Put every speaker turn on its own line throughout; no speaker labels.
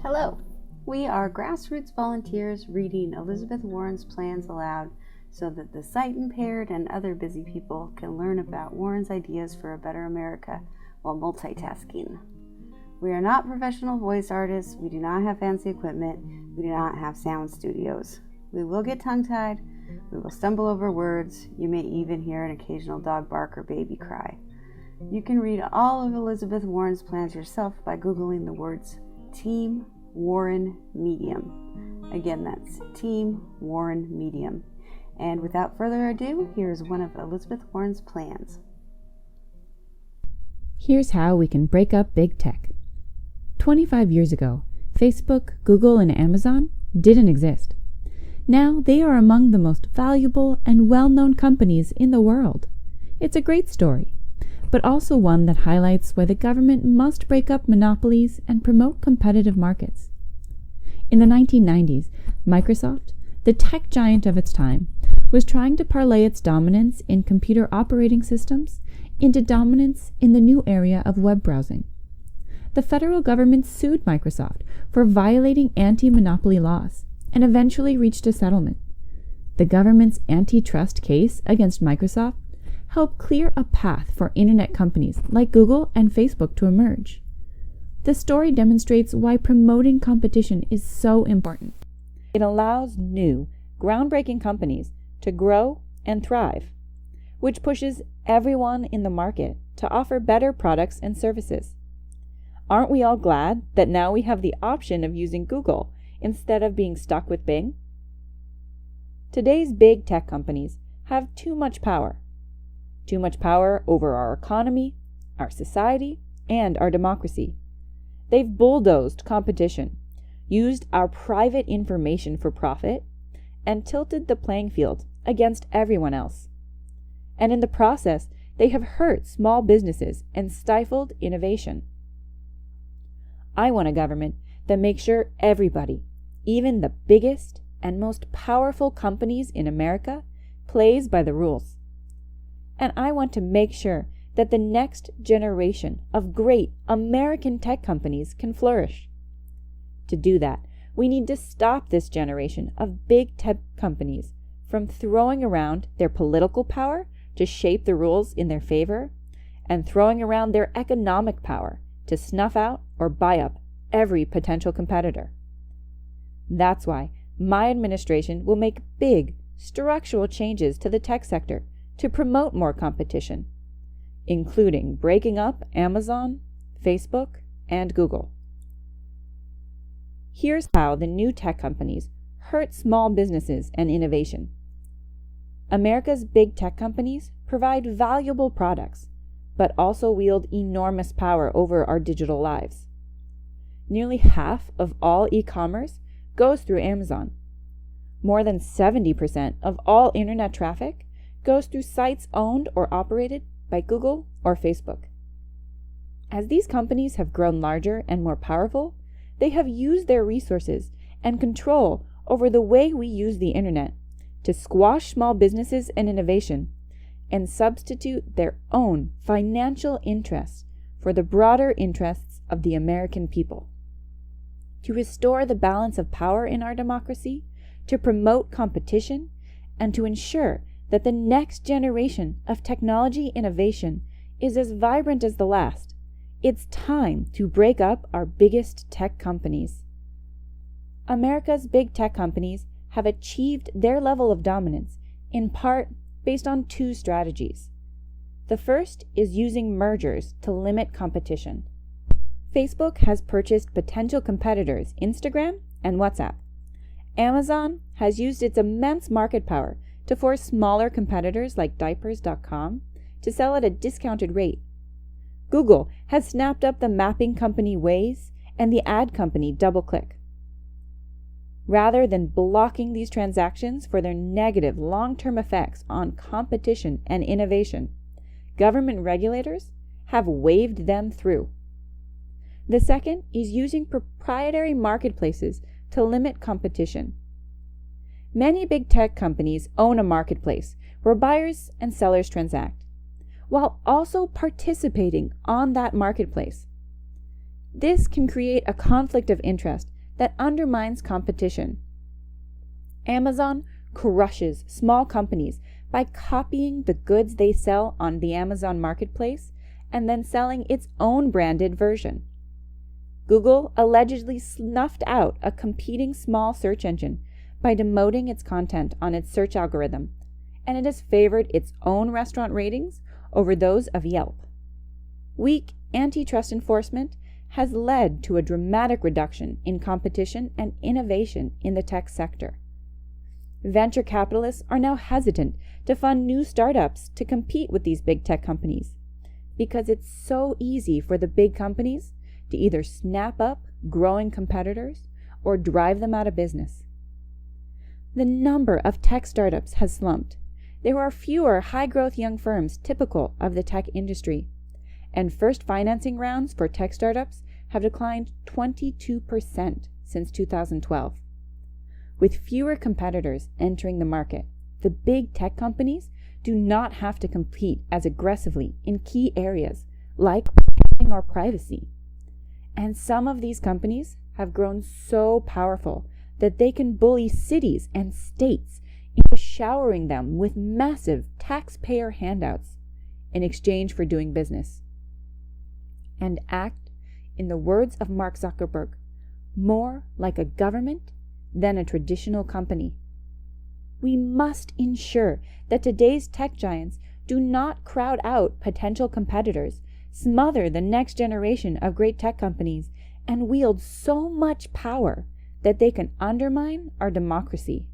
Hello, we are grassroots volunteers reading Elizabeth Warren's plans aloud so that the sight impaired and other busy people can learn about Warren's ideas for a better America while multitasking. We are not professional voice artists, we do not have fancy equipment, we do not have sound studios. We will get tongue-tied, we will stumble over words, you may even hear an occasional dog bark or baby cry. You can read all of Elizabeth Warren's plans yourself by Googling the words Team Warren Medium. Again, that's Team Warren Medium. And without further ado, here's one of Elizabeth Warren's plans.
Here's how we can break up big tech. 25 years ago, Facebook, Google, and Amazon didn't exist. Now they are among the most valuable and well-known companies in the world. It's a great story, but also one that highlights why the government must break up monopolies and promote competitive markets. In the 1990s, Microsoft, the tech giant of its time, was trying to parlay its dominance in computer operating systems into dominance in the new area of web browsing. The federal government sued Microsoft for violating anti-monopoly laws and eventually reached a settlement. The government's antitrust case against Microsoft helped clear a path for internet companies like Google and Facebook to emerge. The story demonstrates why promoting competition is so important. It allows new, groundbreaking companies to grow and thrive, which pushes everyone in the market to offer better products and services. Aren't we all glad that now we have the option of using Google instead of being stuck with Bing? Today's big tech companies have too much power. Too much power over our economy, our society, and our democracy. They've bulldozed competition, used our private information for profit, and tilted the playing field against everyone else. And in the process, they have hurt small businesses and stifled innovation. I want a government that makes sure everybody, even the biggest and most powerful companies in America, plays by the rules. And I want to make sure that the next generation of great American tech companies can flourish. To do that, we need to stop this generation of big tech companies from throwing around their political power to shape the rules in their favor, and throwing around their economic power to snuff out or buy up every potential competitor. That's why my administration will make big, structural changes to the tech sector to promote more competition, including breaking up Amazon, Facebook, and Google. Here's how the new tech companies hurt small businesses and innovation. America's big tech companies provide valuable products, but also wield enormous power over our digital lives. Nearly half of all e-commerce goes through Amazon. More than 70% of all internet traffic goes through sites owned or operated by Google or Facebook. As these companies have grown larger and more powerful, they have used their resources and control over the way we use the internet to squash small businesses and innovation and substitute their own financial interests for the broader interests of the American people. To restore the balance of power in our democracy, to promote competition, and to ensure that the next generation of technology innovation is as vibrant as the last, it's time to break up our biggest tech companies. America's big tech companies have achieved their level of dominance in part based on two strategies. The first is using mergers to limit competition. Facebook has purchased potential competitors Instagram and WhatsApp. Amazon has used its immense market power to force smaller competitors like diapers.com to sell at a discounted rate. Google has snapped up the mapping company Waze and the ad company DoubleClick. Rather than blocking these transactions for their negative long-term effects on competition and innovation, government regulators have waved them through. The second is using proprietary marketplaces to limit competition. Many big tech companies own a marketplace where buyers and sellers transact, while also participating on that marketplace. This can create a conflict of interest that undermines competition. Amazon crushes small companies by copying the goods they sell on the Amazon marketplace and then selling its own branded version. Google allegedly snuffed out a competing small search engine by demoting its content on its search algorithm, and it has favored its own restaurant ratings over those of Yelp. Weak antitrust enforcement has led to a dramatic reduction in competition and innovation in the tech sector. Venture capitalists are now hesitant to fund new startups to compete with these big tech companies because it's so easy for the big companies to either snap up growing competitors or drive them out of business. The number of tech startups has slumped. There are fewer high-growth young firms typical of the tech industry, and first financing rounds for tech startups have declined 22% since 2012. With fewer competitors entering the market, the big tech companies do not have to compete as aggressively in key areas like protecting our privacy. And some of these companies have grown so powerful that they can bully cities and states into showering them with massive taxpayer handouts in exchange for doing business, and act, in the words of Mark Zuckerberg, more like a government than a traditional company. We must ensure that today's tech giants do not crowd out potential competitors, smother the next generation of great tech companies, and wield so much power that they can undermine our democracy.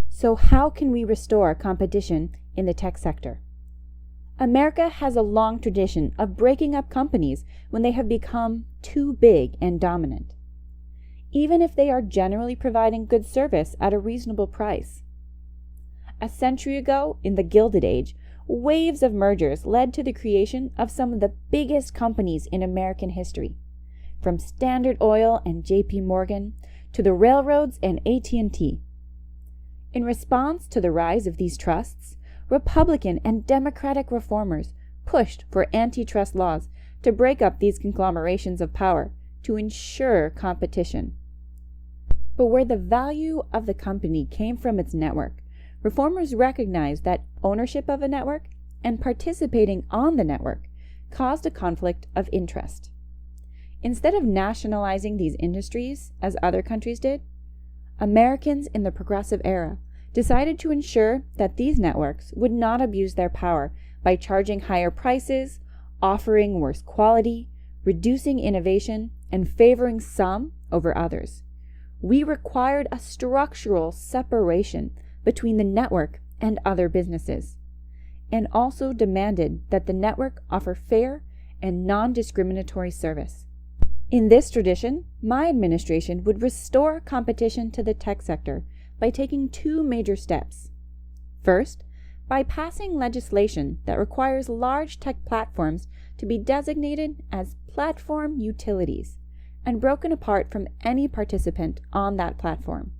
So how can we restore competition in the tech sector? America has a long tradition of breaking up companies when they have become too big and dominant, even if they are generally providing good service at a reasonable price. A century ago, in the Gilded Age, waves of mergers led to the creation of some of the biggest companies in American history, from Standard Oil and J.P. Morgan to the railroads and AT&T. In response to the rise of these trusts, Republican and Democratic reformers pushed for antitrust laws to break up these conglomerations of power to ensure competition. But where the value of the company came from its network, reformers recognized that ownership of a network and participating on the network caused a conflict of interest. Instead of nationalizing these industries, as other countries did, Americans in the progressive era decided to ensure that these networks would not abuse their power by charging higher prices, offering worse quality, reducing innovation, and favoring some over others. We required a structural separation between the network and other businesses, and also demanded that the network offer fair and non-discriminatory service. In this tradition, my administration would restore competition to the tech sector by taking two major steps. First, by passing legislation that requires large tech platforms to be designated as platform utilities and broken apart from any participant on that platform.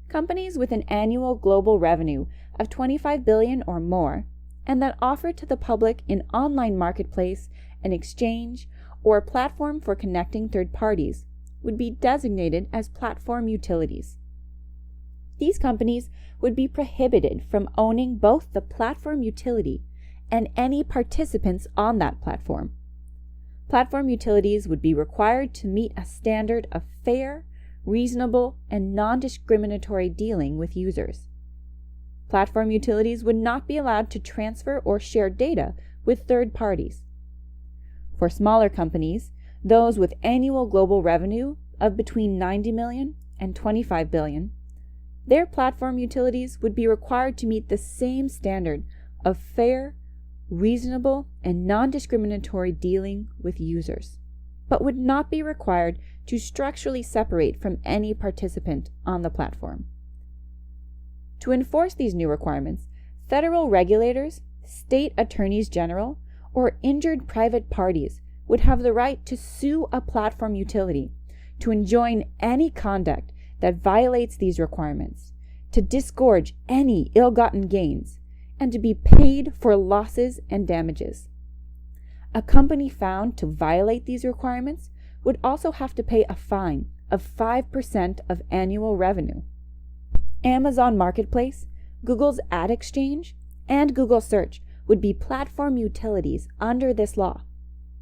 Companies with an annual global revenue of $25 billion or more, and that offer to the public an online marketplace, an exchange, or a platform for connecting third parties, would be designated as platform utilities. These companies would be prohibited from owning both the platform utility and any participants on that platform. Platform utilities would be required to meet a standard of fair, reasonable, and non-discriminatory dealing with users. Platform utilities would not be allowed to transfer or share data with third parties. For smaller companies, those with annual global revenue of between $90 million and $25 billion, their platform utilities would be required to meet the same standard of fair, reasonable, and non-discriminatory dealing with users, but would not be required to structurally separate from any participant on the platform. To enforce these new requirements, federal regulators, state attorneys general, or injured private parties would have the right to sue a platform utility to enjoin any conduct that violates these requirements, to disgorge any ill-gotten gains, and to be paid for losses and damages. A company found to violate these requirements would also have to pay a fine of 5% of annual revenue. Amazon Marketplace, Google's Ad Exchange, and Google Search would be platform utilities under this law.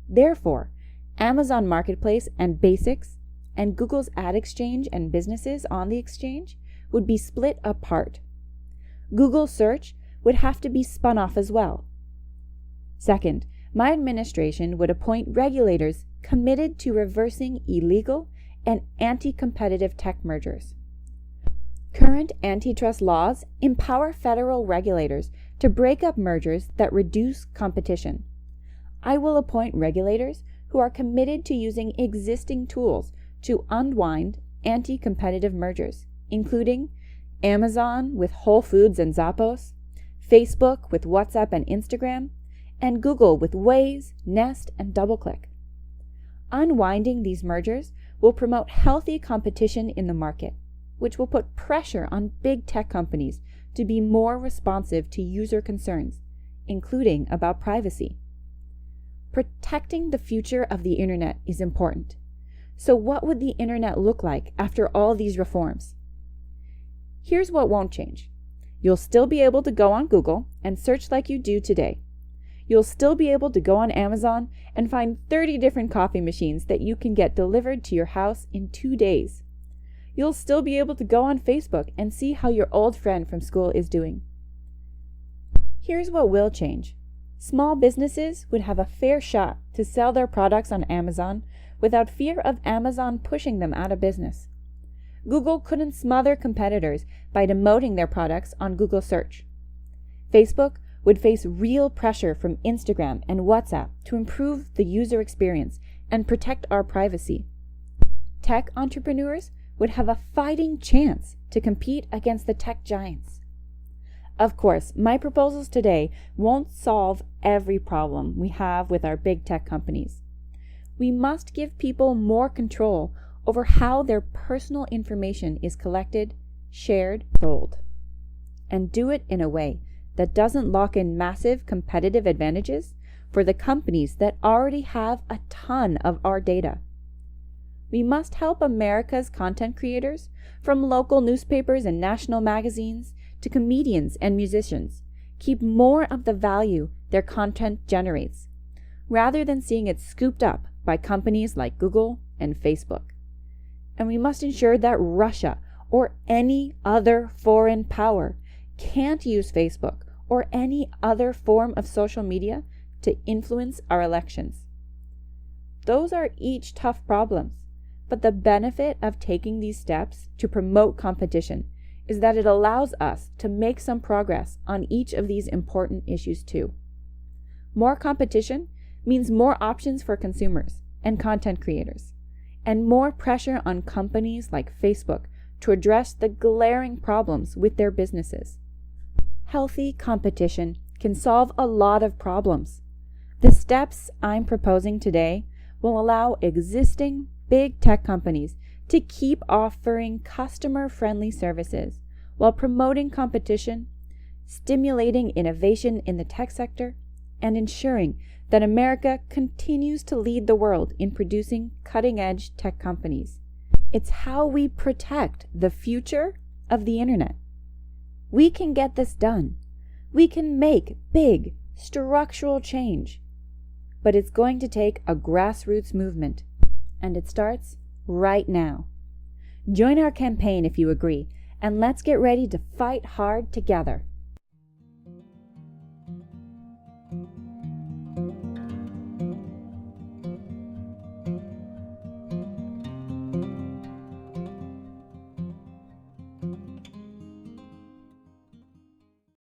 Therefore, Amazon Marketplace and Basics and Google's Ad Exchange and businesses on the exchange would be split apart. Google Search would have to be spun off as well. Second, my administration would appoint regulators committed to reversing illegal and anti-competitive tech mergers. Current antitrust laws empower federal regulators to break up mergers that reduce competition. I will appoint regulators who are committed to using existing tools to unwind anti-competitive mergers, including Amazon with Whole Foods and Zappos, Facebook with WhatsApp and Instagram, and Google with Waze, Nest, and DoubleClick. Unwinding these mergers will promote healthy competition in the market, which will put pressure on big tech companies to be more responsive to user concerns, including about privacy. Protecting the future of the internet is important. So what would the internet look like after all these reforms? Here's what won't change. You'll still be able to go on Google and search like you do today. You'll still be able to go on Amazon and find 30 different coffee machines that you can get delivered to your house in 2 days. You'll still be able to go on Facebook and see how your old friend from school is doing. Here's what will change. Small businesses would have a fair shot to sell their products on Amazon without fear of Amazon pushing them out of business. Google couldn't smother competitors by demoting their products on Google Search. Facebook would face real pressure from Instagram and WhatsApp to improve the user experience and protect our privacy. Tech entrepreneurs would have a fighting chance to compete against the tech giants. Of course, my proposals today won't solve every problem we have with our big tech companies. We must give people more control over how their personal information is collected, shared, sold, and do it in a way that doesn't lock in massive competitive advantages for the companies that already have a ton of our data. We must help America's content creators, from local newspapers and national magazines to comedians and musicians, keep more of the value their content generates, rather than seeing it scooped up by companies like Google and Facebook. And we must ensure that Russia or any other foreign power can't use Facebook or any other form of social media to influence our elections. Those are each tough problems, but the benefit of taking these steps to promote competition is that it allows us to make some progress on each of these important issues too. More competition means more options for consumers and content creators, and more pressure on companies like Facebook to address the glaring problems with their businesses. Healthy competition can solve a lot of problems. The steps I'm proposing today will allow existing big tech companies to keep offering customer-friendly services while promoting competition, stimulating innovation in the tech sector, and ensuring that America continues to lead the world in producing cutting-edge tech companies. It's how we protect the future of the internet. We can get this done. We can make big, structural change. But it's going to take a grassroots movement, and it starts right now. Join our campaign if you agree, and let's get ready to fight hard together.